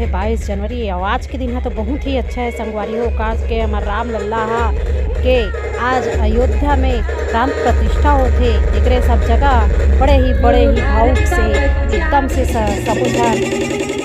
है 22 जनवरी और आज के दिन है तो बहुत ही अच्छा है संगवारी हो। काज के हमार राम लल्ला के आज अयोध्या में प्राण प्रतिष्ठा होते। एकरे सब जगह बड़े ही भावुक से एकदम से सब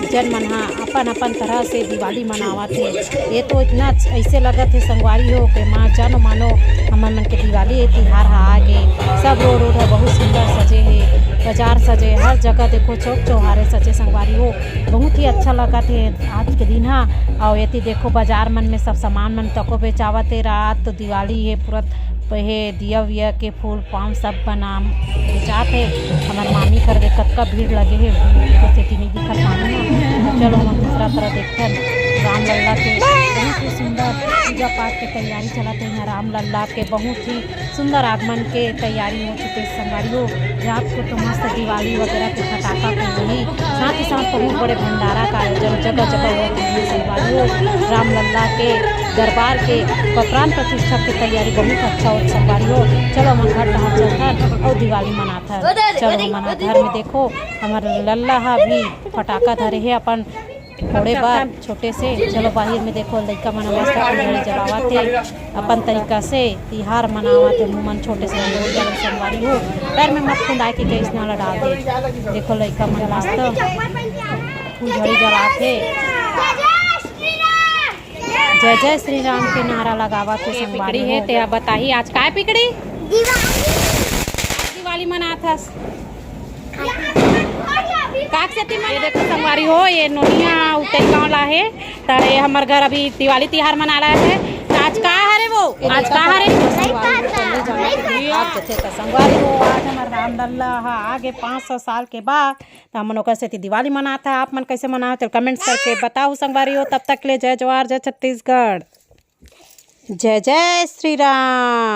जन मन अपन अपन तरह से दिवाली मनावत है। ये तो इतना ऐसे लगत है संगवारी हो के माँ जानो मानो हमन मन के दिवाली तिहार आगे। सब रोड है बहुत सुंदर सजे है, बाजार सजे, हर जगह देखो चौक चौहारे सजे संगवारी हो। बहुत ही अच्छा लगत है आज के दिन और ये देखो बाजार मन में सब सामान मन तको बेचावत है। रात तो दिवाली है पूरा हे दिया विया के फूल पाम सब बना बेचात है। हमार मामी कर दे कतका भीड़ लगे है तो सेठी नहीं दिखत मामी ना। चलो हम दूसरा तरह देखते हैं राम लल्ला के बहुत ही सुंदर पूजा पाठ के तैयारी चलाते हैं। राम लल्ला के बहुत ही सुंदर आगमन के तैयारी हो चुके संगवारी हो। रात को तो मस्त दिवाली वगैरह के पटाखा के वही साथ ही साथ बहुत बड़े भंडारा का आयोजन जगह जगह होते हैं संगवारी हो। राम लल्ला के दरबार के प्राण प्रतिष्ठा की तैयारी बहुत अच्छा हो संगवारी हो। चलो हम घर टहल चलकर और दिवाली मनाता है। चलो मना घर में देखो हमारे लल्ला भी पटाखा धरे है अपन थोड़े बार छोटे से। चलो बाहर में देखो लड़का मन मस्त फुलझड़ी जलावत है अपन तरीका से तिहार मनावत है। मुँह मन छोटे से संगवारी हो पैर में मत खुंदाए के गैस ना डाल दे। देखो लड़का मन मस्त फुलझड़ी जलाते जय जय श्री राम के नारा लगावत है संगवारी है। ते बताही आज काय पिकड़ी दिवाली मनाथस काक से ये देखो संगवारी हो। ये नोनिया उते गाँव ला है तो ये हमारे घर अभी दिवाली तिहार मना रहा है। आज का हरे वो आज का हरे संगवारी हो। आज हमारे राम लल्ला आगे 500 साल के बाद तो हम लोग से दिवाली मनाता है। आप मन कैसे मनाते कमेंट्स करके बताओ संगवारी हो। तब तक ले जय जवाहर जय छत्तीसगढ़ जय जय श्री राम।